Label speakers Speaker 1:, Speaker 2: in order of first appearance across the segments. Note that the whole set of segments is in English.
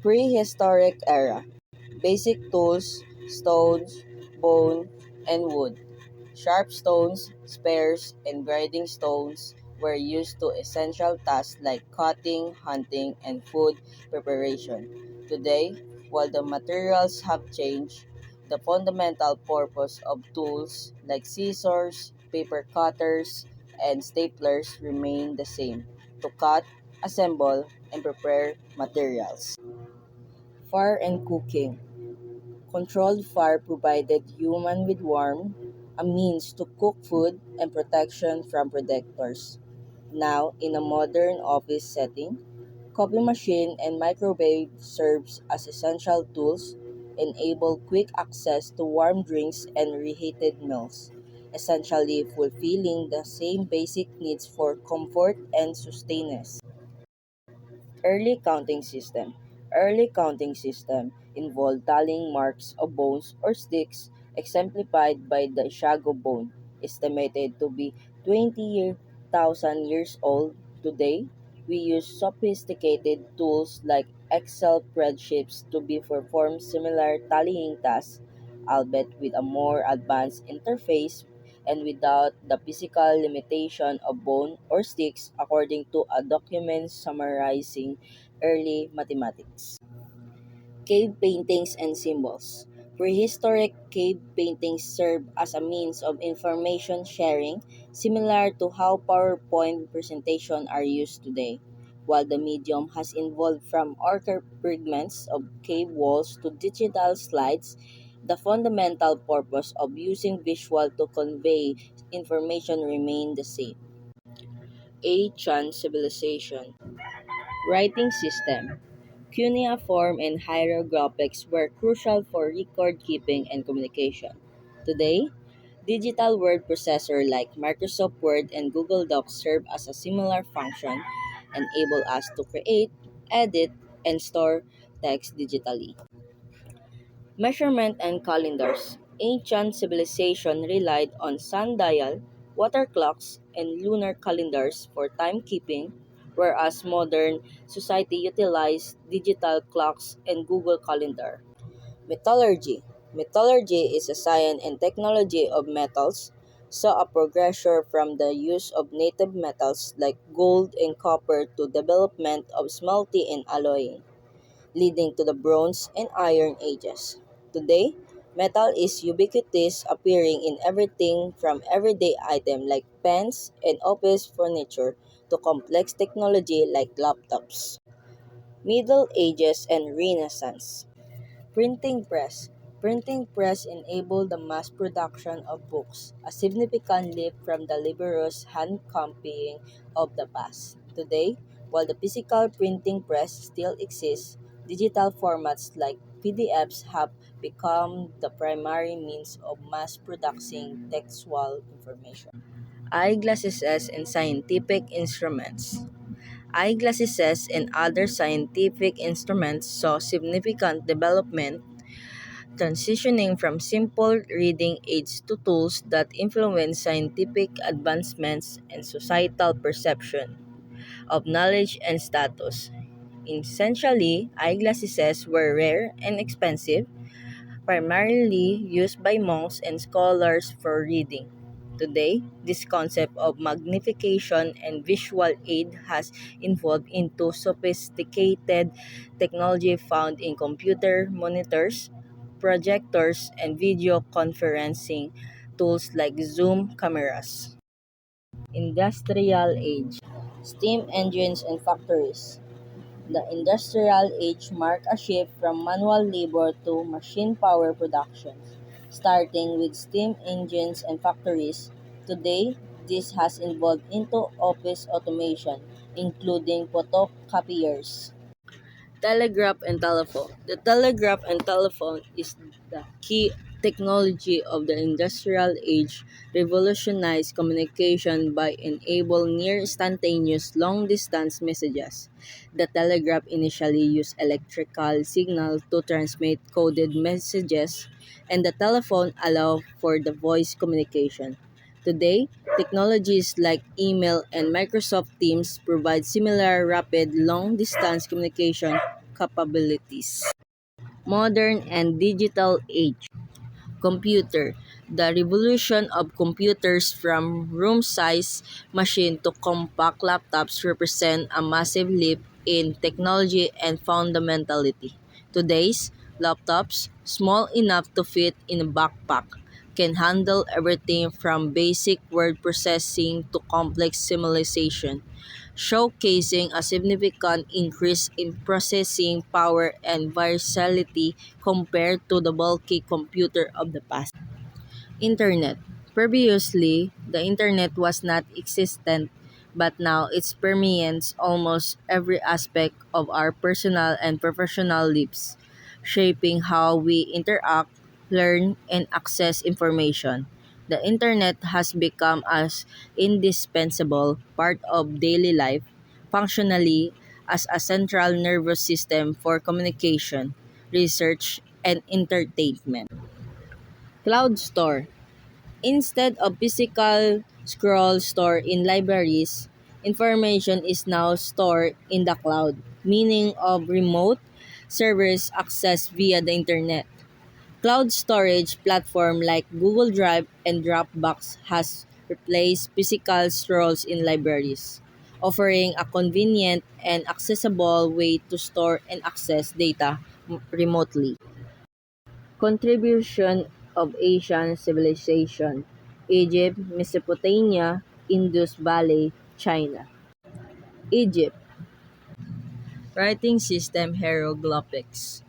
Speaker 1: Prehistoric era. Basic tools, stones, bone, and wood. Sharp stones, spears, and grinding stones were used to essential tasks like cutting, hunting, and food preparation. Today, while the materials have changed, the fundamental purpose of tools like scissors, paper cutters, and staplers remain the same: to cut, assemble, and prepare materials. Fire and cooking. Controlled fire provided humans with warmth, a means to cook food, and protection from predators. Now, in a modern office setting, coffee machine and microwave serves as essential tools, enable quick access to warm drinks and reheated meals, essentially fulfilling the same basic needs for comfort and sustenance. Early counting system. Early counting system involved tallying marks of bones or sticks, exemplified by the Ishago bone, estimated to be 20,000 years old. Today, we use sophisticated tools like Excel spreadsheets to be perform similar tallying tasks, albeit with a more advanced interface and without the physical limitation of bone or sticks, according to a document summarizing early mathematics. Cave paintings and symbols. Prehistoric cave paintings served as a means of information sharing, similar to how PowerPoint presentations are used today. While the medium has evolved from archaic fragments of cave walls to digital slides, the fundamental purpose of using visual to convey information remained the same. Chan civilization. Writing system. Cuneiform and hieroglyphics were crucial for record keeping and communication. Today, digital word processors like Microsoft Word and Google Docs serve as a similar function, enable us to create, edit, and store text digitally. Measurement and calendars. Ancient civilization relied on sundial, water clocks, and lunar calendars for timekeeping, whereas modern society utilized digital clocks and Google Calendar. Metallurgy. Metallurgy is a science and technology of metals, saw a progression from the use of native metals like gold and copper to development of smelting and alloying, leading to the Bronze and Iron Ages. Today, metal is ubiquitous, appearing in everything from everyday items like pens and office furniture to complex technology like laptops. Middle Ages and Renaissance. Printing press. Printing press enabled the mass production of books, a significant leap from the laborious hand copying of the past. Today, while the physical printing press still exists, digital formats like PDFs have become the primary means of mass producing textual information. Eyeglasses and scientific instruments. Eyeglasses and other scientific instruments saw significant development, transitioning from simple reading aids to tools that influence scientific advancements and societal perception of knowledge and status. Essentially, eyeglasses were rare and expensive, primarily used by monks and scholars for reading. Today, this concept of magnification and visual aid has evolved into sophisticated technology found in computer monitors, projectors, and video conferencing tools like Zoom cameras. Industrial age. Steam engines and factories. The industrial age marked a shift from manual labor to machine power production. Starting with steam engines and factories, today this has evolved into office automation, including photocopiers. Telegraph and telephone. The telegraph and telephone is the key technology of the industrial age, revolutionized communication by enabling near instantaneous long distance messages. The telegraph initially used electrical signal to transmit coded messages, and the telephone allowed for the voice communication. Today, technologies like email and Microsoft Teams provide similar rapid long distance communication capabilities. Modern and digital age. Computer. The revolution of computers from room-sized machine to compact laptops represent a massive leap in technology and fundamentality. Today's laptops, small enough to fit in a backpack, can handle everything from basic word processing to complex simulation, showcasing a significant increase in processing power and versatility compared to the bulky computer of the past. Internet. Previously, the internet was not existent, but now it permeates almost every aspect of our personal and professional lives, shaping how we interact, learn, and access information. The internet has become as indispensable part of daily life, functionally as a central nervous system for communication, research, and entertainment. Cloud Store. Instead of physical scroll store in libraries, information is now stored in the cloud, meaning of remote servers accessed via the internet. Cloud storage platform like Google Drive and Dropbox has replaced physical scrolls in libraries, offering a convenient and accessible way to store and access data remotely. Contribution of Asian civilization: Egypt, Mesopotamia, Indus Valley, China. Egypt. Writing system hieroglyphics.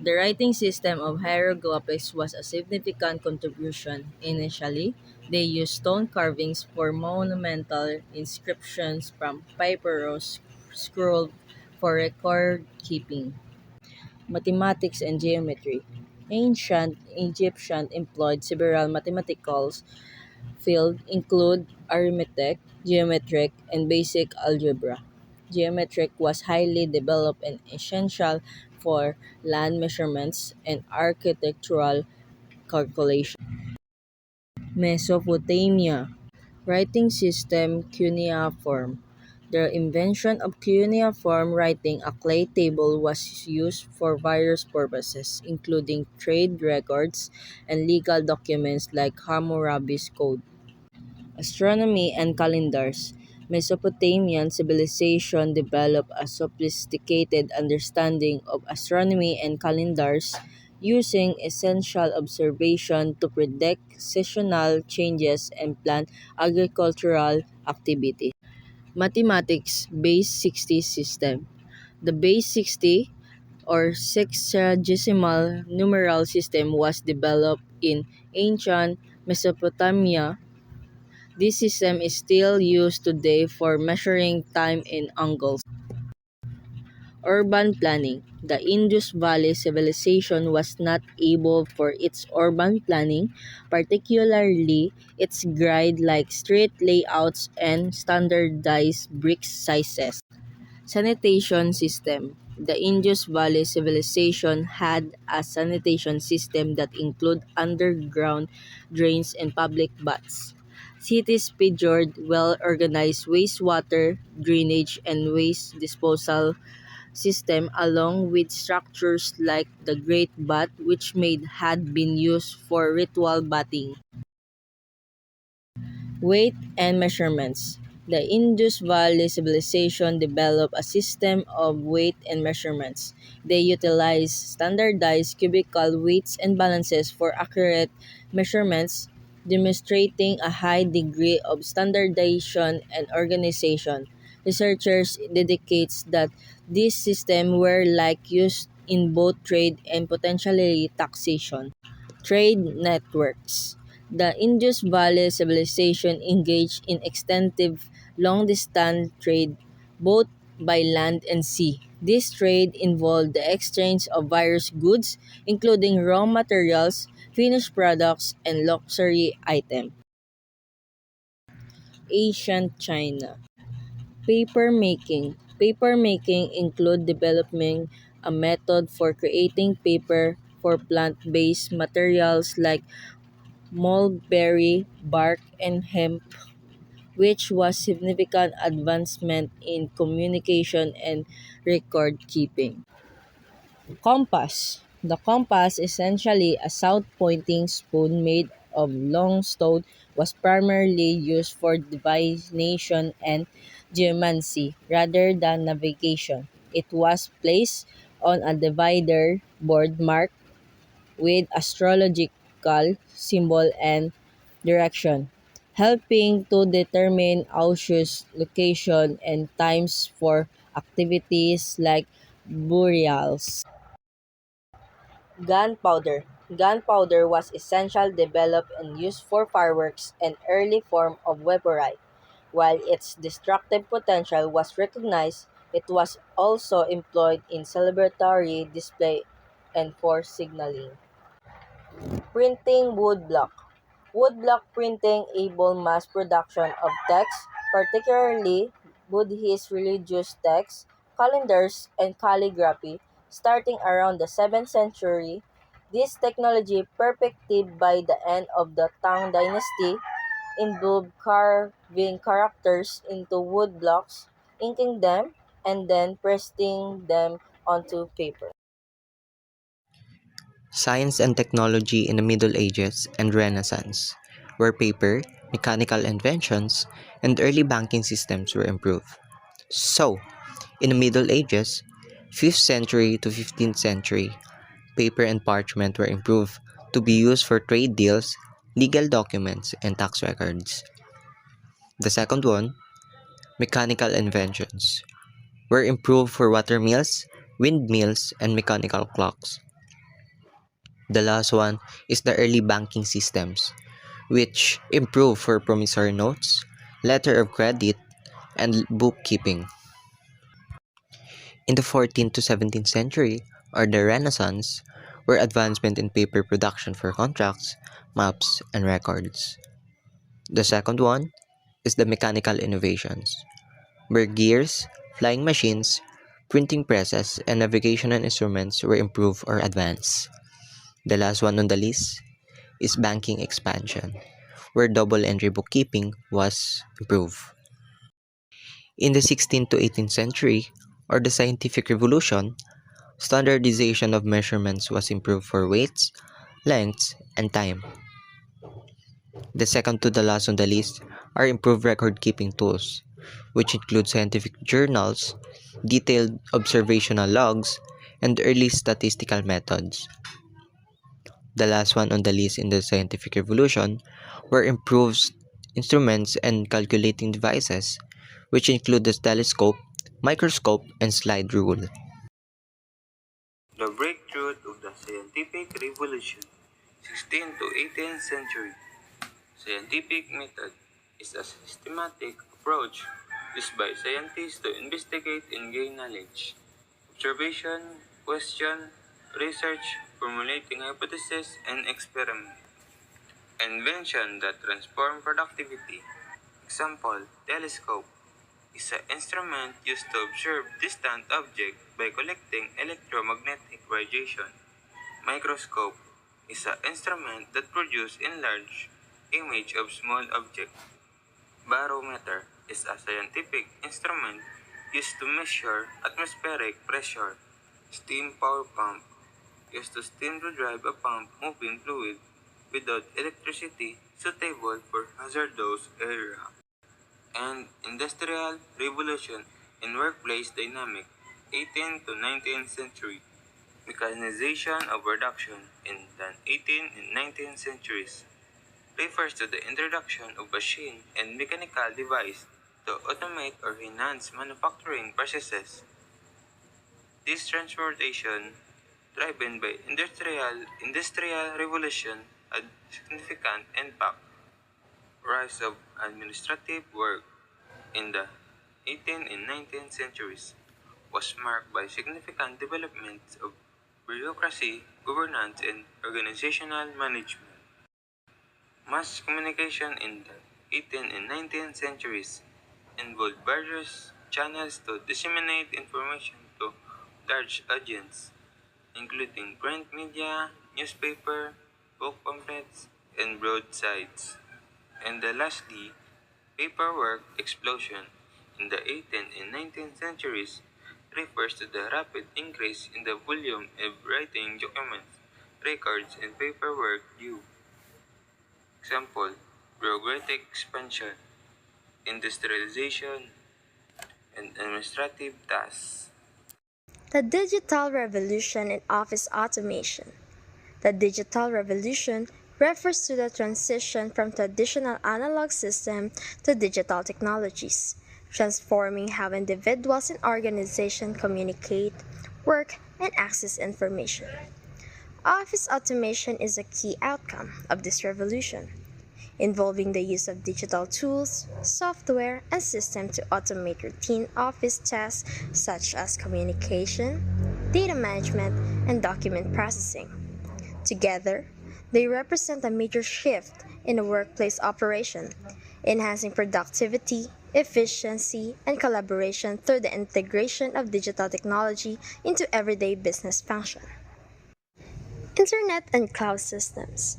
Speaker 1: The writing system of hieroglyphics was a significant contribution. Initially, they used stone carvings for monumental inscriptions from papyrus scroll for record keeping. Mathematics and geometry. Ancient Egyptians employed several mathematical fields include arithmetic, geometric, and basic algebra. Geometric was highly developed and essential for land measurements and architectural calculation. Mesopotamia. Writing system cuneiform. The invention of cuneiform writing, a clay table, was used for various purposes, including trade records and legal documents like Hammurabi's Code. Astronomy and calendars. Mesopotamian civilization developed a sophisticated understanding of astronomy and calendars, using essential observation to predict seasonal changes and plan agricultural activity. Mathematics Base 60 system. The Base 60 or sexagesimal numeral system was developed in ancient Mesopotamia. This system is still used today for measuring time and angles. Urban planning. The Indus Valley civilization was not able for its urban planning, particularly its grid-like street layouts and standardized brick sizes. Sanitation system. The Indus Valley civilization had a sanitation system that included underground drains and public baths. Cities featured well-organized wastewater, drainage, and waste disposal system along with structures like the Great Bath which had been used for ritual bathing. Weight and measurements. The Indus Valley civilization developed a system of weight and measurements. They utilized standardized cubical weights and balances for accurate measurements, demonstrating a high degree of standardization and organization. Researchers indicates that these systems were like used in both trade and potentially taxation. Trade networks. The Indus Valley civilization engaged in extensive long-distance trade both by land and sea. This trade involved the exchange of various goods, including raw materials, finished products, and luxury items. Ancient China. Paper making. Paper making include developing a method for creating paper for plant-based materials like mulberry bark and hemp, which was significant advancement in communication and record keeping. Compass. The compass, essentially a south-pointing spoon made of long stone, was primarily used for divination and geomancy rather than navigation. It was placed on a divider board marked with astrological symbol and direction, helping to determine Auschwitz's location and times for activities like burials. Gunpowder. Gunpowder was essential developed and used for fireworks, an early form of weaponry. While its destructive potential was recognized, it was also employed in celebratory display and for signaling. Printing woodblock. Woodblock printing enabled mass production of text, particularly Buddhist religious texts, calendars, and calligraphy, starting around the 7th century. This technology, perfected by the end of the Tang dynasty, involved carving characters into wood blocks, inking them, and then pressing them onto paper.
Speaker 2: Science and technology in the Middle Ages and Renaissance, where paper, mechanical inventions, and early banking systems were improved. So, in the Middle Ages, 5th century to 15th century, paper and parchment were improved to be used for trade deals, legal documents, and tax records. The second one, mechanical inventions, were improved for water mills, windmills, and mechanical clocks. The last one is the early banking systems, which improved for promissory notes, letter of credit, and bookkeeping. In the 14th to 17th century, or the Renaissance, were advancement in paper production for contracts, maps, and records. The second one is the mechanical innovations, where gears, flying machines, printing presses, and navigational instruments were improved or advanced. The last one on the list is banking expansion, where double entry bookkeeping was improved. In the 16th to 18th century, or the scientific revolution, standardization of measurements was improved for weights, lengths, and time. The second to the last on the list are improved record keeping tools, which include scientific journals, detailed observational logs, and early statistical methods. The last one on the list in the scientific revolution were improved instruments and calculating devices, which include the telescope, microscope, and slide rule.
Speaker 3: The breakthrough of the scientific revolution, 16th to 18th century. Scientific method is a systematic approach used by scientists to investigate and gain knowledge. Observation, question, research, formulating hypotheses, and experiment. Invention that transform productivity. Example, telescope is an instrument used to observe distant objects by collecting electromagnetic radiation. Microscope is an instrument that produces enlarged image of small objects. Barometer is a scientific instrument used to measure atmospheric pressure. Steam power pump used to steam to drive a pump moving fluid without electricity, suitable for hazardous area. And Industrial Revolution in workplace dynamic, 18th to 19th century. Mechanization of production in the 18th and 19th centuries refers to the introduction of machine and mechanical device to automate or enhance manufacturing processes. This transportation, driven by industrial revolution, had significant impact. Rise of administrative work in the 18th and 19th centuries was marked by significant developments of bureaucracy, governance, and organizational management. Mass communication in the 18th and 19th centuries involved various channels to disseminate information to large audiences, including print media, newspaper, book pamphlets, and broadsides. And lastly, paperwork explosion in the 18th and 19th centuries refers to the rapid increase in the volume of writing documents, records, and paperwork due. Example, bureaucratic expansion, industrialization, and administrative tasks.
Speaker 4: The digital revolution in office automation. The digital revolution refers to the transition from traditional analog system to digital technologies, transforming how individuals and organizations communicate, work, and access information. Office automation is a key outcome of this revolution, involving the use of digital tools, software, and systems to automate routine office tasks such as communication, data management, and document processing. Together, they represent a major shift in the workplace operation, enhancing productivity, efficiency, and collaboration through the integration of digital technology into everyday business function. Internet and cloud systems.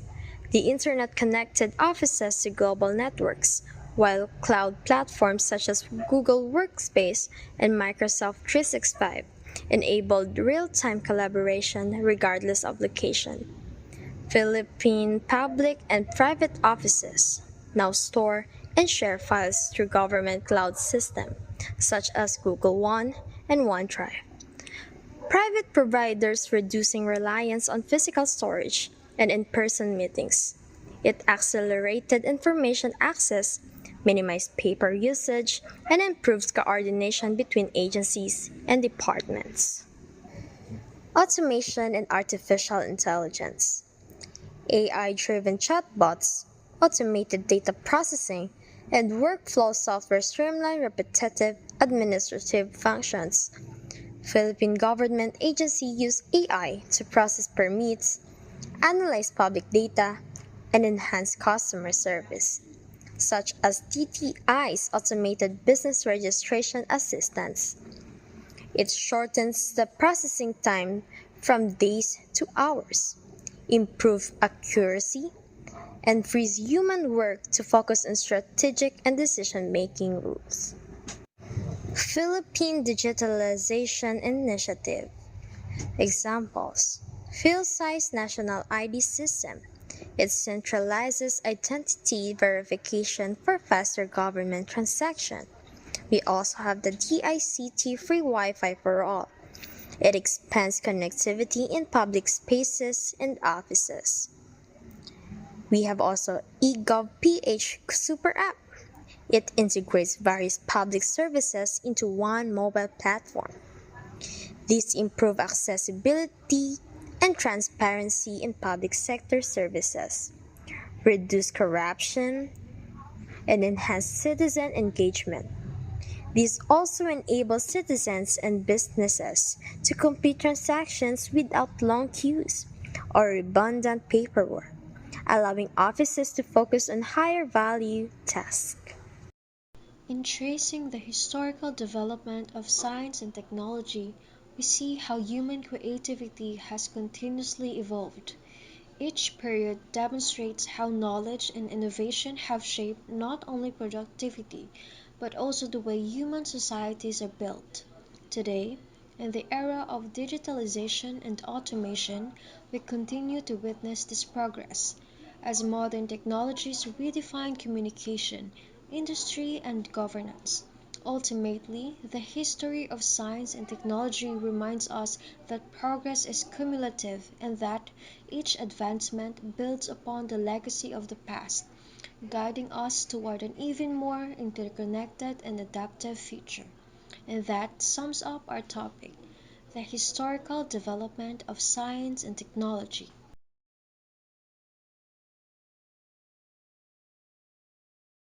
Speaker 4: The Internet connected offices to global networks, while cloud platforms such as Google Workspace and Microsoft 365 enabled real-time collaboration regardless of location. Philippine public and private offices now store and share files through government cloud systems such as Google One and OneDrive. Private providers reducing reliance on physical storage and in-person meetings. It accelerated information access, minimized paper usage, and improves coordination between agencies and departments. Automation and artificial intelligence. AI-driven chatbots, automated data processing, and workflow software streamline repetitive administrative functions. Philippine government agencies use AI to process permits, analyze public data, and enhance customer service, such as TTI's automated business registration assistance. It shortens the processing time from days to hours, improves accuracy, and frees human work to focus on strategic and decision-making rules. Philippine Digitalization Initiative. Examples: PhilSci's National ID System. It centralizes identity verification for faster government transactions. We also have the DICT Free Wi-Fi for All. It expands connectivity in public spaces and offices. We have also eGovPH Super App. It integrates various public services into one mobile platform. These improve accessibility and transparency in public sector services, reduce corruption, and enhance citizen engagement. These also enable citizens and businesses to complete transactions without long queues or redundant paperwork, allowing offices to focus on higher value tasks.
Speaker 5: In tracing the historical development of science and technology, we see how human creativity has continuously evolved. Each period demonstrates how knowledge and innovation have shaped not only productivity, but also the way human societies are built. Today, in the era of digitalization and automation, we continue to witness this progress as modern technologies redefine communication, industry, and governance. Ultimately, the history of science and technology reminds us that progress is cumulative and that each advancement builds upon the legacy of the past, guiding us toward an even more interconnected and adaptive future. And that sums up our topic: the historical development of science and technology.